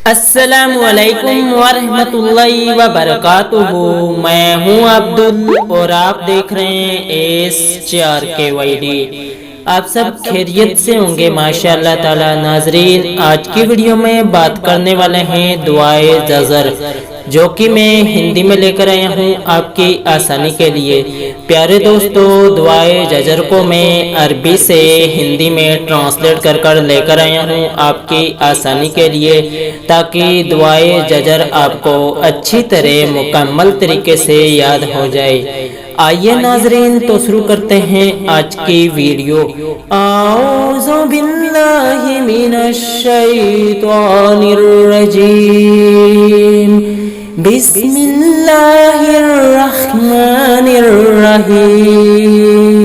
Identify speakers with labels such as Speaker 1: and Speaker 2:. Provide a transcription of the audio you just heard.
Speaker 1: السلام علیکم ورحمۃ اللہ وبرکاتہ۔ میں ہوں عبدل اور آپ دیکھ رہے ہیں A.S.4kyd۔ آپ سب خیریت سے ہوں گے ماشاءاللہ تعالی۔ ناظرین، آج کی ویڈیو میں بات کرنے والے ہیں دعائے-زجر، جو کہ میں ہندی میں لے کر آیا ہوں آپ کی آسانی کے لیے۔ پیارے دوستو، دعائے-زجر کو میں عربی سے ہندی میں ٹرانسلیٹ کر لے کر آیا ہوں آپ کی آسانی کے لیے، تاکہ دعائے-زجر آپ کو اچھی طرح مکمل طریقے سے یاد ہو جائے۔ آئیے ناظرین، تو شروع کرتے ہیں آج کی ویڈیو۔ اعوذ باللہ من الشیطان الرجیم، بسم اللہ الرحمن الرحیم۔